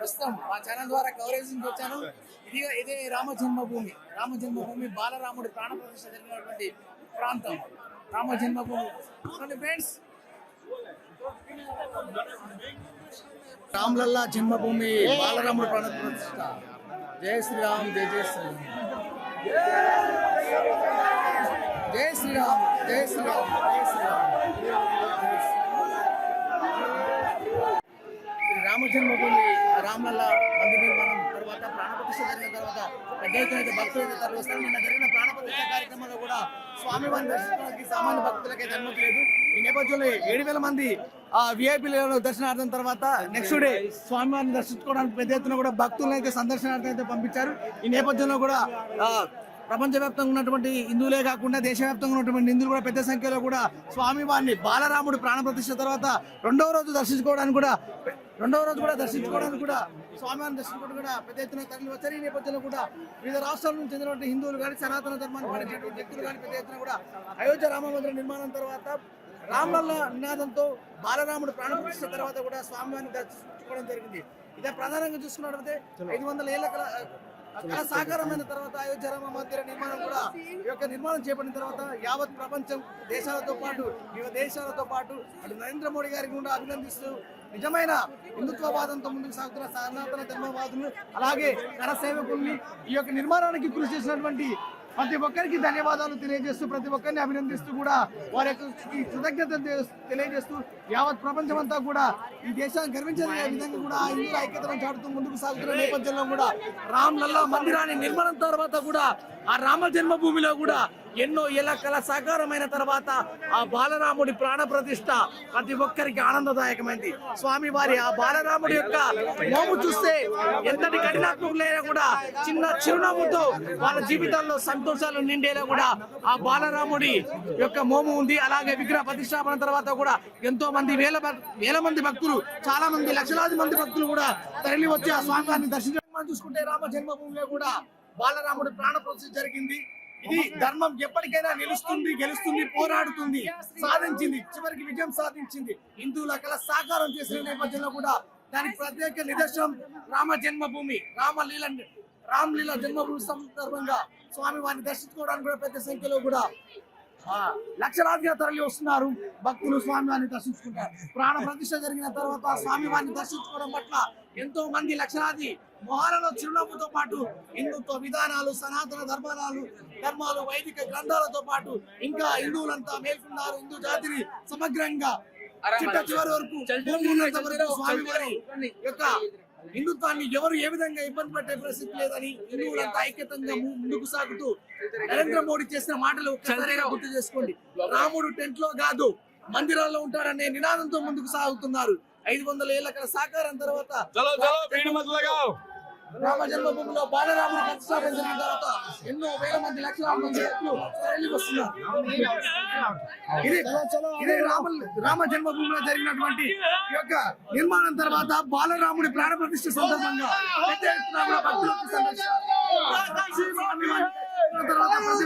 ప్రస్తుతం మా ఛానల్ ద్వారా కవరేజ్ నుంచి వచ్చాను. ఇదే రామ జన్మభూమి బాలరాముడి ప్రాణ ప్రతిష్ఠ జరిగినటువంటి ప్రాంతం రామ జన్మభూమి. ఫ్రెండ్స్, రామ్లల్లా జన్మభూమి బాలరాముడి ప్రాణ ప్రతిష్ఠ. జై శ్రీరామ్, జై జై శ్రీరామ్, జై శ్రీరామ్, జై శ్రీరామ్, జై శ్రీరామ్. రామ జన్మభూమి రామ్లల్లా మందిర నిర్మాణం తర్వాత ప్రాణప్రతిష్ఠ జరిగిన తర్వాత పెద్ద ఎత్తున భక్తులు తరలిస్తారు. నిన్న జరిగిన ప్రాణప్రతిష్ఠ కార్యక్రమంలో కూడా స్వామివారిని దర్శించడానికి సామాన్య భక్తులకైతే అనుమతి లేదు. ఈ నేపథ్యంలో 7,000 మంది విఐపీల దర్శనార్థం తర్వాత నెక్స్ట్ డే స్వామివారిని దర్శించుకోవడానికి పెద్ద ఎత్తున కూడా భక్తులను అయితే సందర్శనార్థం అయితే పంపించారు. ఈ నేపథ్యంలో కూడా ప్రపంచవ్యాప్తంగా ఉన్నటువంటి హిందువులే కాకుండా దేశవ్యాప్తంగా ఉన్నటువంటి హిందువులు కూడా పెద్ద సంఖ్యలో కూడా స్వామివారిని బాలరాముడి ప్రాణప్రతిష్ఠ తర్వాత రెండవ రోజు దర్శించుకోవడానికి కూడా స్వామివారిని దర్శించుకోవడానికి కూడా పెద్ద ఎత్తున తరలి వచ్చారు. ఈ నేపథ్యంలో కూడా వివిధ రాష్ట్రాల నుంచి చెందినటువంటి హిందువులు కానీ సనాతన ధర్మాన్ని పాటించేటువంటి వ్యక్తులు కానీ పెద్ద ఎత్తున కూడా అయోధ్య రామ మందిర నిర్మాణం తర్వాత రామ్లల్లా నినాదంతో బాలరాముడి ప్రాణప్రతిష్ఠ తర్వాత కూడా స్వామివారిని దర్శించుకోవడం జరిగింది. ఇదే ప్రధానంగా చూసుకున్నట్లయితే 500 ఏళ్ల కళ సాకారమైన తర్వాత అయోధ్య రామ మందిర నిర్మాణం కూడా ఈ యొక్క నిర్మాణం చేపట్టిన తర్వాత యావత్ ప్రపంచం దేశాలతో పాటు వివిధ దేశాలతో పాటు అటు నరేంద్ర మోడీ గారికి కూడా అభినందిస్తూ నిజమైన హిందుత్వవాదంతో ముందుకు సాగుతున్న సనాతన ధర్మవాదులు అలాగే కర సేవకుల్ని ఈ యొక్క నిర్మాణానికి కృషి చేసినటువంటి ప్రతి ఒక్కరికి ధన్యవాదాలు తెలియజేస్తూ ప్రతి ఒక్కరిని అభినందిస్తూ కూడా వారి యొక్క కృతజ్ఞతలు తెలియజేస్తూ యావత్ ప్రపంచం అంతా కూడా ఈ దేశాన్ని గర్వించే విధంగా కూడా హిందువుల ఐక్యతను చాటుతూ ముందుకు సాగుతున్న నేపథ్యంలో కూడా రామ్లల్లా మందిరాన్ని నిర్మాణం తర్వాత కూడా ఆ రామ జన్మభూమిలో కూడా ఎన్నో ఏళ్ల కళ సాకారమైన తర్వాత ఆ బాలరాముడి ప్రాణ ప్రతిష్ఠ ప్రతి ఒక్కరికి ఆనందదాయకమైంది. స్వామి వారి ఆ బాలరాముడి యొక్క మోము చూస్తే ఎంతటి కఠినాత్మకులైనా కూడా చిన్న చిరునవ్వుతో వాళ్ళ జీవితాల్లో సంతోషాలు నిండేలా కూడా ఆ బాలరాముడి యొక్క మోము ఉంది. అలాగే విగ్రహ ప్రతిష్టాపన తర్వాత కూడా ఎంతో మంది వేల మంది భక్తులు, చాలా మంది లక్షలాది మంది భక్తులు కూడా తరలి వచ్చి ఆ స్వామివారిని దర్శించడం చూసుకుంటే రామ జన్మభూమిలో కూడా బాలరాముడి ప్రాణ ప్రతిష్ఠ జరిగింది. ఇది ధర్మం ఎప్పటికైనా నిలుస్తుంది, గెలుస్తుంది, పోరాడుతుంది, సాధించింది, చివరికి విజయం సాధించింది. హిందువుల కళ సాకారం చేసిన నేపథ్యంలో కూడా దానికి ప్రత్యేక నిదర్శనం రామ జన్మభూమి రామ్లీల జన్మభూమి సందర్భంగా స్వామి వారిని దర్శించుకోవడానికి కూడా పెద్ద సంఖ్యలో కూడా లక్షలాదిగా తరలి వస్తున్నారు భక్తులు. స్వామివారిని దర్శించుకుంటారు. ప్రాణ ప్రతిష్ఠ జరిగిన తర్వాత స్వామివారిని దర్శించుకోవడం పట్ల ఎంతో మంది లక్షలాది మొహాలలో చిరునవ్వుతో పాటు హిందుత్వ విధానాలు, సనాతన ధర్మాలు, వైదిక గ్రంథాలతో పాటు ఇంకా హిందువులంతా మేల్కొన్నారు. హిందూ జాతిని సమగ్రంగా చిట్ట చివరి వరకు స్వామివారి యొక్క హిందుత్వాన్ని ఎవరు ఏ విధంగా ఇబ్బంది పెట్టే పరిస్థితి లేదని హిందువులంతా ఐక్యతంగా ముందుకు సాగుతూ నరేంద్ర మోడీ చేసిన మాటలు ఒక్కసారిగా గుర్తు చేసుకోండి. రాముడు టెంట్ లో కాదు మందిరాల్లో ఉంటాడనే నినాదంతో ముందుకు సాగుతున్నారు. 500 ఏళ్ల కళ సాకారం తర్వాత రామ జన్మభూమిలో బాలరాముడు ప్రతిష్టాపన జరిగిన తర్వాత ఎన్నో వేల మంది లక్షలాది మంది తరలి వస్తున్నారు. ఇదే రామ జన్మభూమిలో జరిగినటువంటి ఈ యొక్క నిర్మాణం తర్వాత బాలరాముడి ప్రాణ ప్రతిష్ఠ సందర్భంగా పెద్ద ఎత్తున భక్తులకు తర్వాత ప్రతి